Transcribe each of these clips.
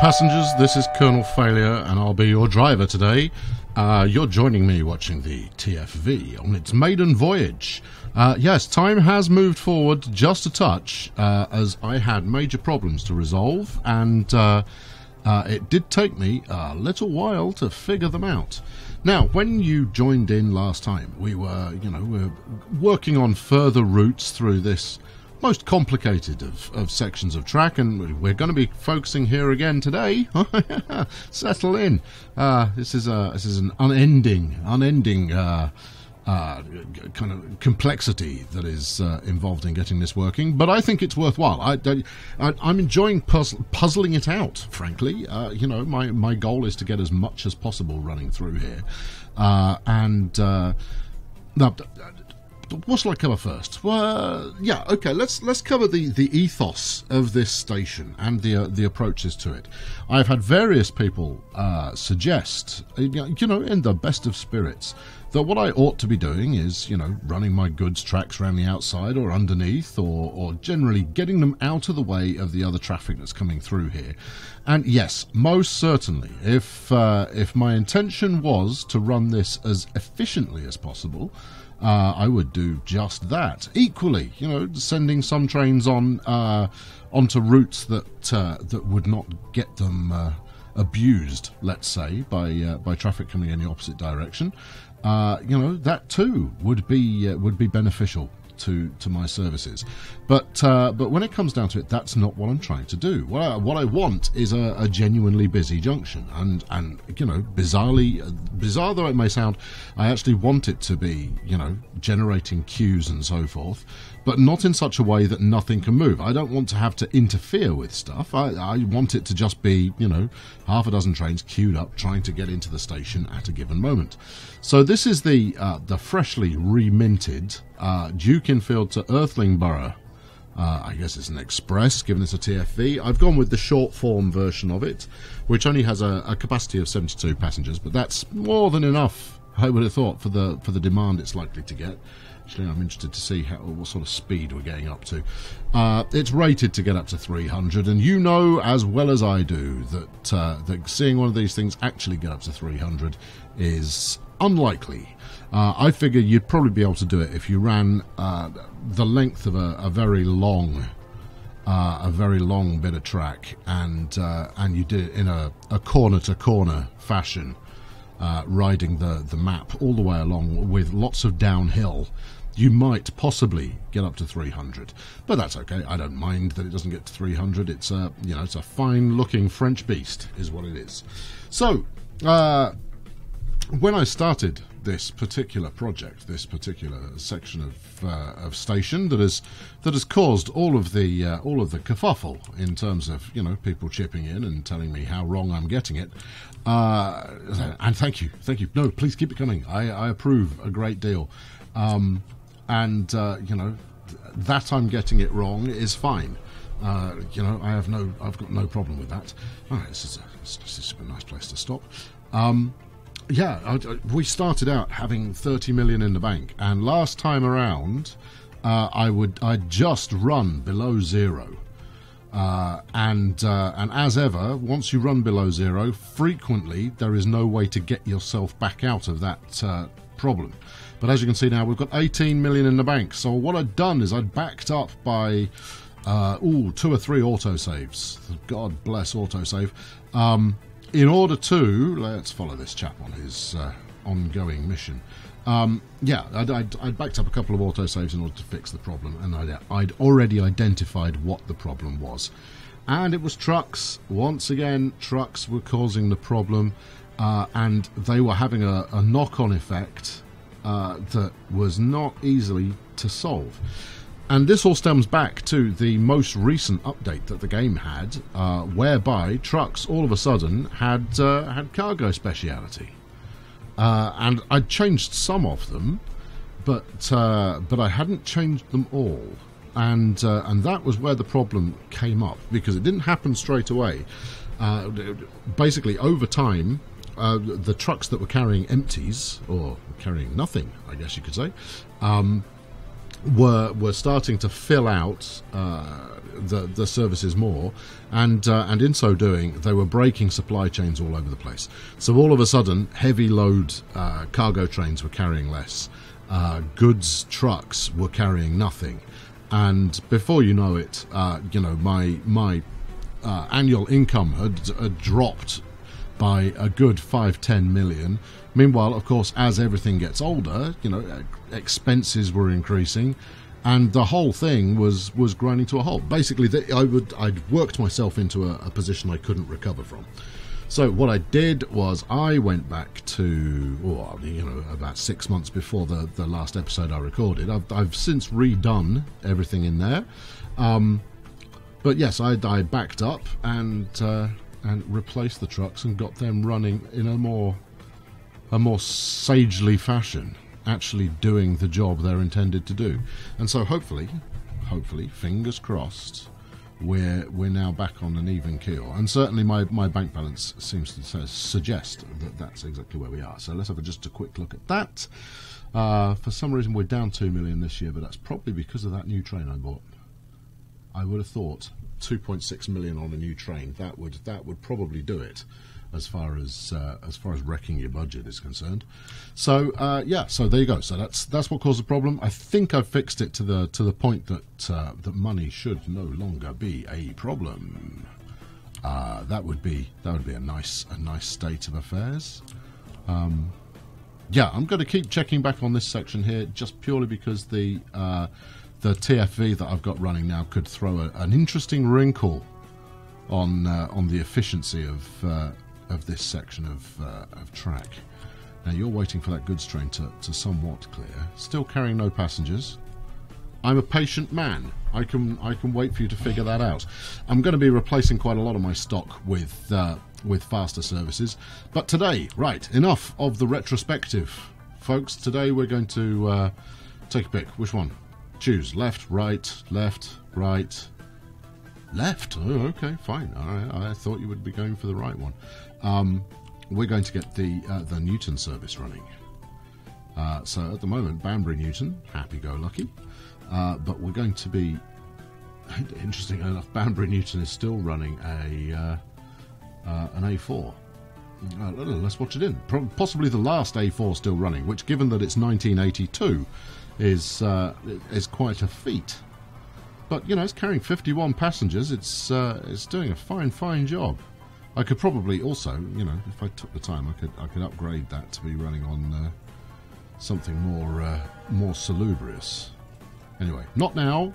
passengers, this is Colonel Failure, and I'll be your driver today. You're joining me watching the TFV on its maiden voyage. Yes, time has moved forward just a touch, as I had major problems to resolve, and it did take me a little while to figure them out. Now, when you joined in last time, we were working on further routes through this most complicated of sections of track, and we're going to be focusing here again today. Settle in. This is an unending kind of complexity that is involved in getting this working, but I think it's worthwhile. I'm enjoying puzzling it out, frankly. My goal is to get as much as possible running through here, what shall I cover first? Well, yeah, okay. Let's cover the ethos of this station and the approaches to it. I've had various people suggest, in the best of spirits, that what I ought to be doing is, running my goods tracks around the outside or underneath, or generally getting them out of the way of the other traffic that's coming through here. And yes, most certainly, if my intention was to run this as efficiently as possible, I would do just that. Equally, sending some trains onto routes that would not get them abused, let's say, by traffic coming in the opposite direction. That too would be beneficial to my services. But when it comes down to it, that's not what I'm trying to do. What I want is a genuinely busy junction, and bizarre though it may sound, I actually want it to be generating queues and so forth, but not in such a way that nothing can move. I don't want to have to interfere with stuff. I want it to just be half a dozen trains queued up trying to get into the station at a given moment. So this is the freshly reminted Duke Infield to Earthlingborough. I guess it's an express, given it's a TFV. I've gone with the short form version of it, which only has a capacity of 72 passengers, but that's more than enough, I would have thought, for the demand it's likely to get. Actually, I'm interested to see what sort of speed we're getting up to. It's rated to get up to 300, and you know as well as I do that seeing one of these things actually get up to 300 is unlikely. I figure you'd probably be able to do it if you ran the length of a very long bit of track, and you did it in a corner-to-corner fashion, riding the map all the way along with lots of downhill. You might possibly get up to 300, but that's okay. I don't mind that it doesn't get to 300. It's it's a fine-looking French beast, is what it is. So, when I started this particular project, this particular section of station that has caused all of the kerfuffle in terms of people chipping in and telling me how wrong I'm getting it, and thank you. No, please keep it coming. I approve a great deal, that I'm getting it wrong is fine. I've got no problem with that. All right, this is a nice place to stop. We started out having 30 million in the bank, and last time around I'd just run below zero, and as ever, once you run below zero, frequently there is no way to get yourself back out of that problem. But as you can see now, we've got 18 million in the bank. So what I'd done is I'd backed up by 2 or 3 autosaves. God bless autosave. In order to, let's follow this chap on his ongoing mission. I'd backed up a couple of autosaves in order to fix the problem, and I'd already identified what the problem was. And it was trucks. Once again, trucks were causing the problem, and they were having a knock-on effect that was not easily to solve. And this all stems back to the most recent update that the game had, whereby trucks all of a sudden had cargo speciality, and I'd changed some of them, but I hadn't changed them all, and that was where the problem came up, because it didn't happen straight away. Basically, over time, the trucks that were carrying empties, or carrying nothing, I guess you could say, were starting to fill out the services more, and in so doing, they were breaking supply chains all over the place. So all of a sudden, heavy load cargo trains were carrying less, goods trucks were carrying nothing, and before you know it, my annual income had dropped by a good 5-10 million. Meanwhile, of course, as everything gets older, expenses were increasing, and the whole thing was grinding to a halt. Basically, I'd worked myself into a position I couldn't recover from. So what I did was I went back to, about 6 months before the last episode I recorded. I've since redone everything in there, but yes, I backed up and replaced the trucks and got them running in a more sagely fashion, actually doing the job they're intended to do. And so hopefully, fingers crossed, we're now back on an even keel. And certainly my bank balance seems to suggest that that's exactly where we are. So let's have just a quick look at that. For some reason we're down 2 million this year, but that's probably because of that new train I bought. I would have thought 2.6 million on a new train, that would probably do it as far as wrecking your budget is concerned. So so there you go. So that's what caused the problem. I think I've fixed it to the point that money should no longer be a problem. That would be a nice state of affairs. Yeah, I'm going to keep checking back on this section here, just purely because the TFV that I've got running now could throw an interesting wrinkle on the efficiency of this section of track. Now you're waiting for that goods train to somewhat clear. Still carrying no passengers. I'm a patient man. I can wait for you to figure that out. I'm going to be replacing quite a lot of my stock with faster services. But today, right, enough of the retrospective, folks. Today we're going to take a pick. Which one? Choose left, right, left, right, left. Oh, okay, fine. All right. I thought you would be going for the right one. We're going to get the Newton service running. So at the moment, Banbury Newton, happy-go-lucky. But we're going to be, interestingly enough, Banbury Newton is still running an A4. Let's watch it in. Possibly the last A4 still running, which, given that it's 1982, is quite a feat. But it's carrying 51 passengers. It's doing a fine job. I could probably also, if I took the time, I could upgrade that to be running on something more salubrious. Anyway, not now.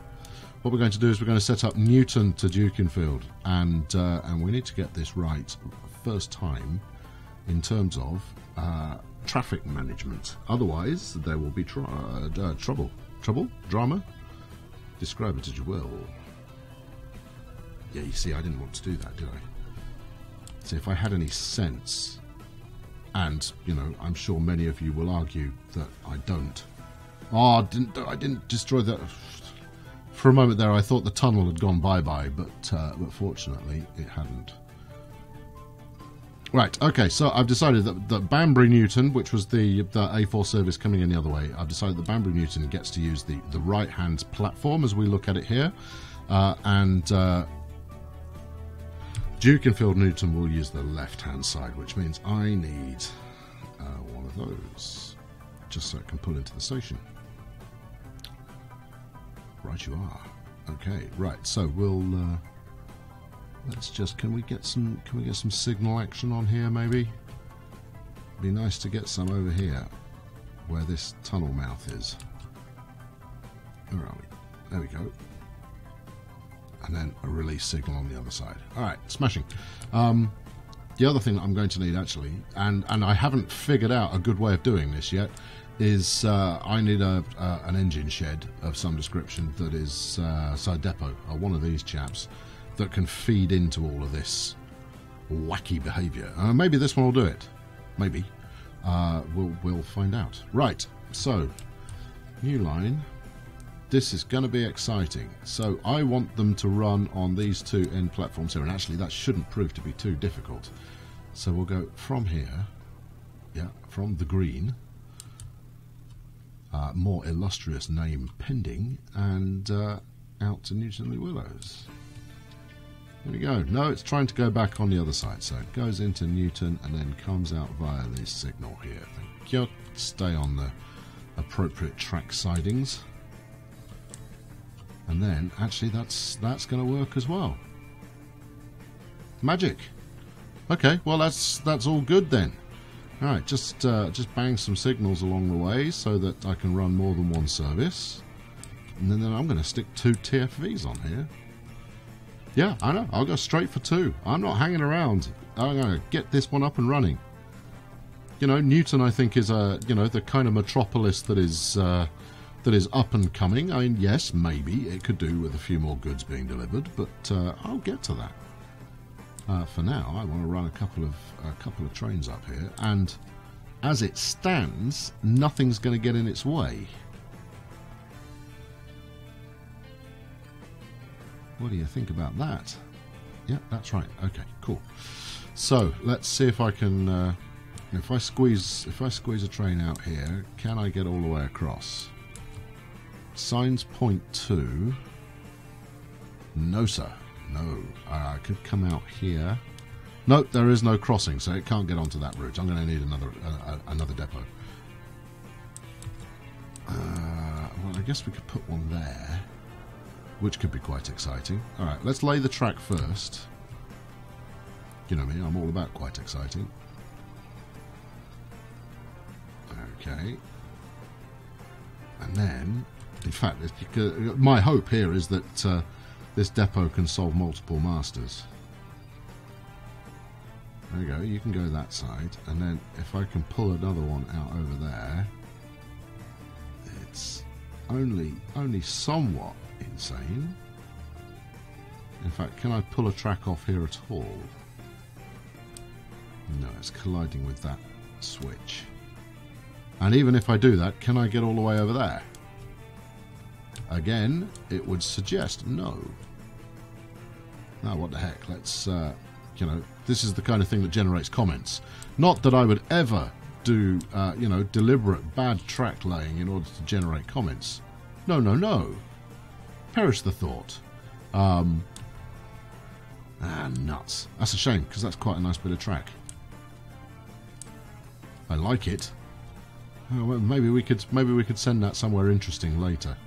What we're going to do is we're going to set up Newton to Dukinfield, and we need to get this right first time in terms of traffic management. Otherwise, there will be trouble. Trouble? Drama? Describe it as you will. Yeah, you see, I didn't want to do that, did I? See, if I had any sense, and I'm sure many of you will argue that I don't. Oh, I didn't destroy that. For a moment there, I thought the tunnel had gone bye-bye, but fortunately, it hadn't. Right, okay, so I've decided that Banbury Newton, which was the A4 service coming in the other way, I've decided that Banbury Newton gets to use the right-hand platform as we look at it here, and Dukinfield Newton will use the left-hand side, which means I need one of those, just so it can pull into the station. Right you are. Okay, right, so we'll... let's just, can we get some signal action on here maybe? Be nice to get some over here where this tunnel mouth is. Where are we? There we go. And then a release signal on the other side. Alright, smashing. The other thing that I'm going to need actually, and I haven't figured out a good way of doing this yet, is I need an engine shed of some description that is side depot, or one of these chaps, that can feed into all of this wacky behaviour. Maybe this one will do it. Maybe. We'll find out. Right, so, new line. This is going to be exciting. So I want them to run on these two end platforms here, and actually that shouldn't prove to be too difficult. So we'll go from here, yeah, from the green, more illustrious name pending, and out to Newton Willows. There we go. No, it's trying to go back on the other side, so it goes into Newton and then comes out via this signal here. Thank you. Stay on the appropriate track sidings, and then actually that's going to work as well. Magic. Okay, well that's all good then. All right, just bang some signals along the way so that I can run more than one service, and then I'm going to stick 2 TFVs on here. Yeah, I know. I'll go straight for 2. I'm not hanging around. I'm going to get this one up and running. You know, Newton, I think, is the kind of metropolis that is up and coming. I mean, yes, maybe it could do with a few more goods being delivered, but I'll get to that. For now, I want to run a couple of trains up here, and as it stands, nothing's going to get in its way. What do you think about that? Yeah, that's right. Okay, cool. So let's see if I can. If I squeeze a train out here, can I get all the way across? Signs point to. No, sir. No. I could come out here. Nope, there is no crossing, so it can't get onto that route. I'm going to need another depot. Well, I guess we could put one there, which could be quite exciting. Alright, let's lay the track first. You know me, I'm all about quite exciting. Okay. And then, in fact, my hope here is that this depot can solve multiple masters. There you go, you can go that side, and then if I can pull another one out over there, it's only somewhat insane. In fact, can I pull a track off here at all? No, it's colliding with that switch. And even if I do that, can I get all the way over there? Again, it would suggest no. Now, what the heck? Let's, this is the kind of thing that generates comments. Not that I would ever do, deliberate bad track laying in order to generate comments. No, no, no. Perish the thought. Nuts. That's a shame, because that's quite a nice bit of track. I like it. Oh, well, maybe we could send that somewhere interesting later.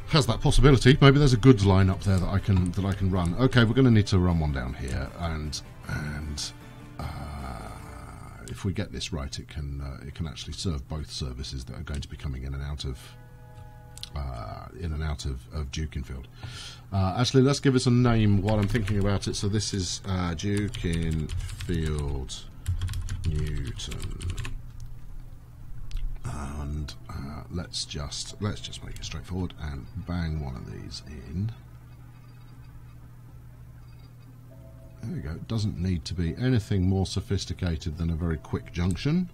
Has that possibility? Maybe there's a goods line up there that I can run. Okay, we're going to need to run one down here, and if we get this right, it can actually serve both services that are going to be coming in and out of Dukinfield. Actually, let's give us a name while I'm thinking about it. So this is Dukinfield Newton, and let's just make it straightforward and bang one of these in. There we go. It doesn't need to be anything more sophisticated than a very quick junction.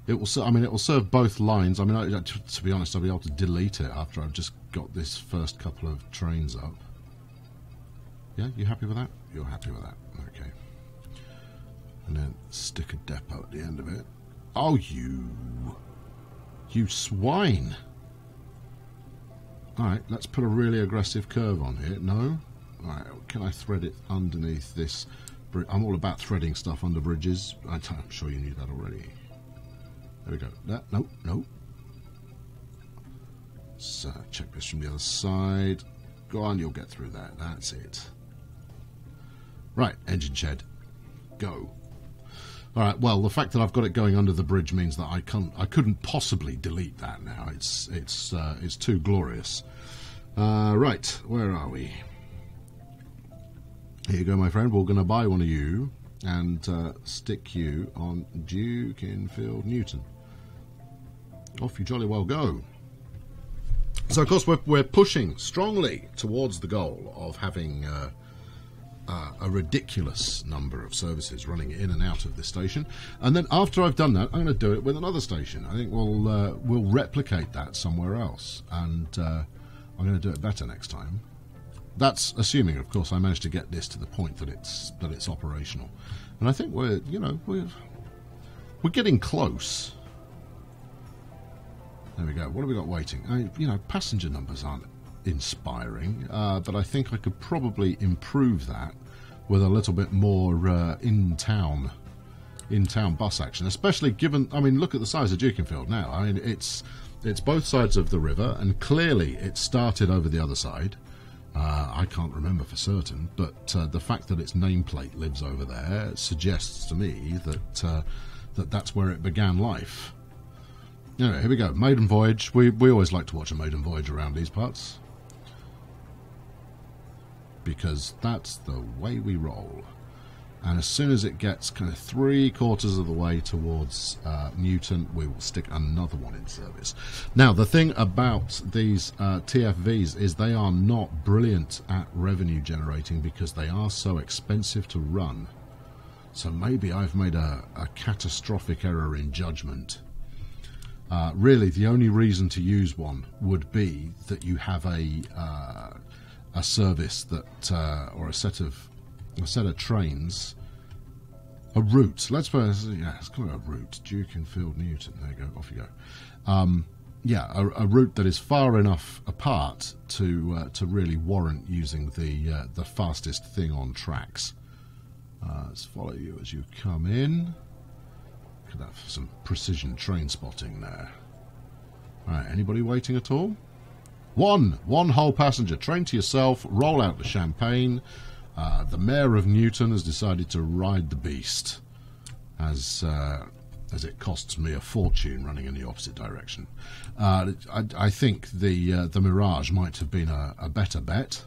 It will. I mean, it will serve both lines. I mean, to be honest, I'll be able to delete it after I've just got this first couple of trains up. Yeah, you happy with that? You're happy with that. Okay. And then stick a depot at the end of it. Oh, you swine! Alright, let's put a really aggressive curve on here. No? Alright, can I thread it underneath this? I'm all about threading stuff under bridges. I'm sure you knew that already. There we go. No, no. So, check this from the other side. Go on, you'll get through that. That's it. Right, engine shed. Go. Alright, well, the fact that I've got it going under the bridge means that I couldn't possibly delete that now. It's too glorious. Right, where are we? Here you go, my friend. We're going to buy one of you and stick you on Dukinfield Newton. Off you jolly well go. So, of course, we're pushing strongly towards the goal of having a ridiculous number of services running in and out of this station, and then after I've done that, I'm going to do it with another station. I think we'll replicate that somewhere else, and I'm going to do it better next time. That's assuming, of course, I manage to get this to the point that it's operational, and I think we're getting close. There we go. What have we got waiting? You know, passenger numbers aren't inspiring, but I think I could probably improve that with a little bit more in-town bus action, especially given, I mean, look at the size of Dukinfield now. I mean, it's both sides of the river, and clearly it started over the other side. I can't remember for certain, but the fact that its nameplate lives over there suggests to me that that's where it began life. Anyway, here we go. Maiden voyage. We always like to watch a maiden voyage around these parts, because that's the way we roll. And as soon as it gets kind of 3/4 of the way towards Newton, we will stick another one in service. Now, the thing about these TFVs is they are not brilliant at revenue generating because they are so expensive to run. So maybe I've made a catastrophic error in judgment. Really, the only reason to use one would be that you have a service that, or a set of trains, a route. Let's put it's kind of a route. Dukinfield, Newton. There you go. Off you go. Yeah, a route that is far enough apart to really warrant using the fastest thing on tracks. Let's follow you as you come in. Could have some precision train spotting there. All right, anybody waiting at all? One whole passenger. Train to yourself. Roll out the champagne. The mayor of Newton has decided to ride the beast, as it costs me a fortune running in the opposite direction. I think the Mirage might have been a better bet,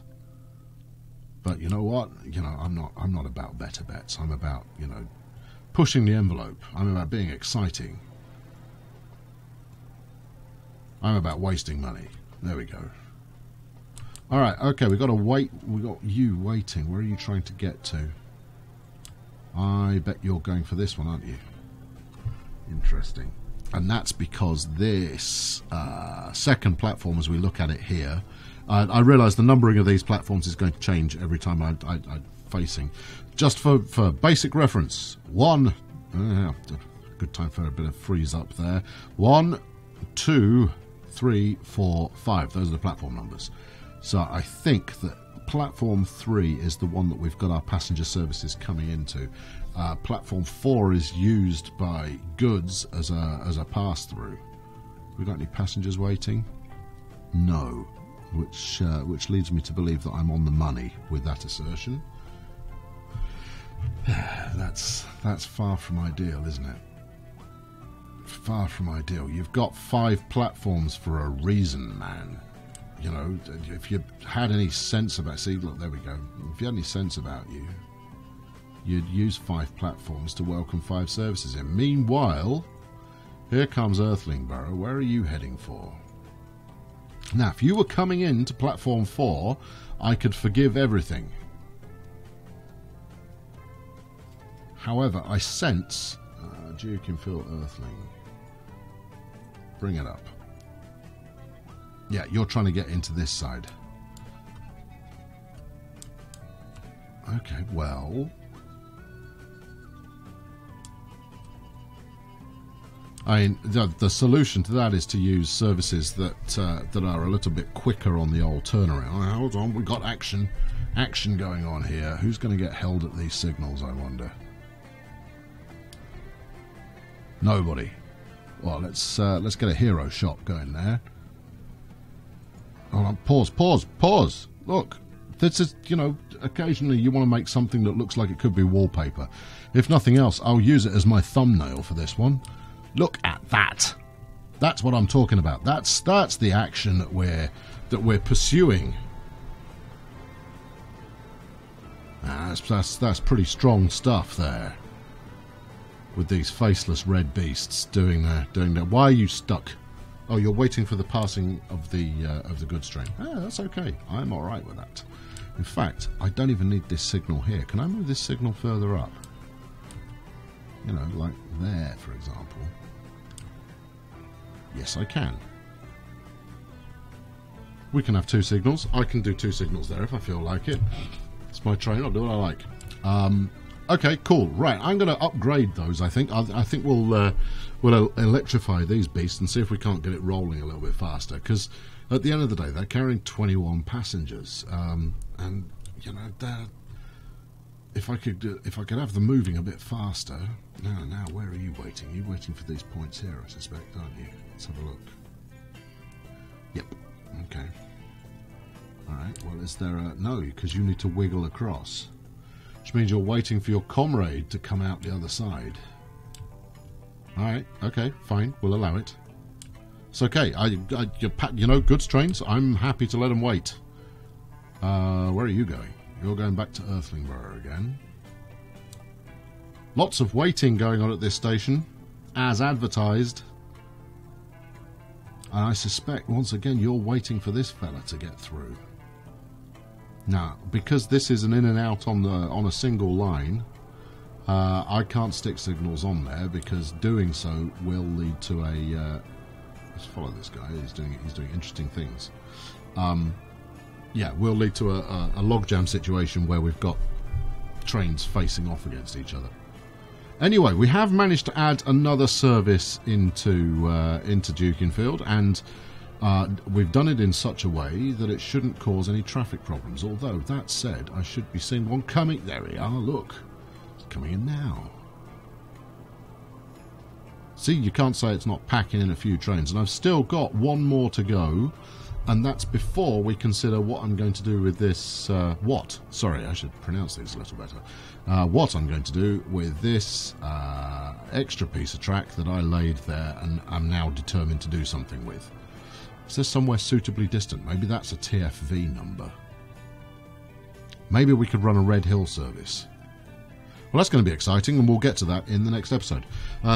but you know what? You know, I'm not about better bets. I'm about, you know, pushing the envelope. I'm about being exciting. I'm about wasting money. There we go. All right, okay, we've got to wait. We've got you waiting. Where are you trying to get to? I bet you're going for this one, aren't you? Interesting. And that's because this second platform, as we look at it here, I realise the numbering of these platforms is going to change every time I'm facing. Just for basic reference, good time for a bit of freeze up there. 1, 2, 3, 4, 5. Those are the platform numbers. So I think that platform 3 is the one that we've got our passenger services coming into. Platform 4 is used by goods as a pass-through. We got any passengers waiting? No, which leads me to believe that I'm on the money with that assertion. That's far from ideal, isn't it? Far from ideal. You've got 5 platforms for a reason, man. You know, if you had any sense about... See, look, there we go. If you had any sense about you, you'd use 5 platforms to welcome 5 services in. Meanwhile, here comes Earthlingborough. Where are you heading for? Now, if you were coming in to platform 4, I could forgive everything. However, I sense... Dukinfield Earthling. Bring it up. Yeah, you're trying to get into this side. Okay, well... I mean, the solution to that is to use services that are a little bit quicker on the old turnaround. Oh, hold on, we've got action going on here. Who's going to get held at these signals, I wonder? Nobody. Well, let's get a hero shot going there. Hold on, pause. Look, this is, you know, occasionally you want to make something that looks like it could be wallpaper. If nothing else, I'll use it as my thumbnail for this one. Look at that. That's what I'm talking about. That's the action that we're pursuing. That's pretty strong stuff there. With these faceless red beasts doing that. Why are you stuck? Oh, you're waiting for the passing of the goods train. Ah, that's okay. I'm all right with that. In fact, I don't even need this signal here. Can I move this signal further up? You know, like there, for example. Yes, I can. We can have 2 signals. I can do 2 signals there if I feel like it. It's my train. I'll do what I like. Okay, cool. Right, I'm going to upgrade those. I think we'll electrify these beasts and see if we can't get it rolling a little bit faster. Because at the end of the day, they're carrying 21 passengers, and you know, if I could have them moving a bit faster. Now, where are you waiting? You're waiting for these points here, I suspect, aren't you? Let's have a look. Yep. Okay. All right. Well, is there a no? Because you need to wiggle across. Which means you're waiting for your comrade to come out the other side. Alright, okay, fine, we'll allow it. It's okay, you know, goods trains, I'm happy to let them wait. Where are you going? You're going back to Earthlingborough again. Lots of waiting going on at this station, as advertised. And I suspect, once again, you're waiting for this fella to get through. Now, because this is an in and out on a single line, I can't stick signals on there because doing so will lead to a. Let's follow this guy. He's doing interesting things. Yeah, will lead to a logjam situation where we've got trains facing off against each other. Anyway, we have managed to add another service into Dukinfield, and we've done it in such a way that it shouldn't cause any traffic problems. Although, that said, I should be seeing one coming. There we are, look. It's coming in now. See, you can't say it's not packing in a few trains. And I've still got one more to go. And that's before we consider what I'm going to do with this... Sorry, I should pronounce these a little better. What I'm going to do with this extra piece of track that I laid there and I'm now determined to do something with. Is this somewhere suitably distant? Maybe that's a TFV number. Maybe we could run a Red Hill service. Well, that's going to be exciting, and we'll get to that in the next episode.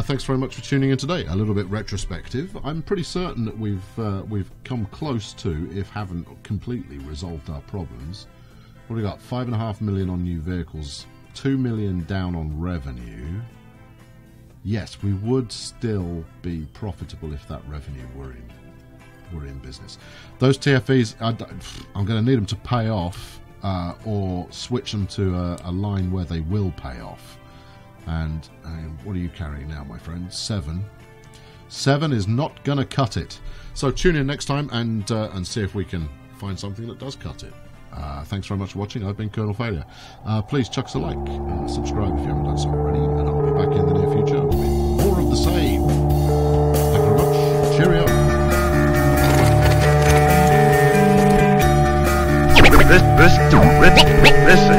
Thanks very much for tuning in today. A little bit retrospective. I'm pretty certain that we've come close to, if haven't completely resolved our problems. What have we got? 5.5 million on new vehicles, 2 million down on revenue. Yes, we would still be profitable if that revenue were in business. Those TFEs, I'm going to need them to pay off, or switch them to a line where they will pay off. And what are you carrying now, my friend? 7. 7 is not going to cut it. So tune in next time and see if we can find something that does cut it. Thanks very much for watching. I've been Colonel Failure. Please chuck us a like, subscribe if you haven't done so already, and I'll be back in the near future with more of the same. Thank you very much. Cheerio. Listen.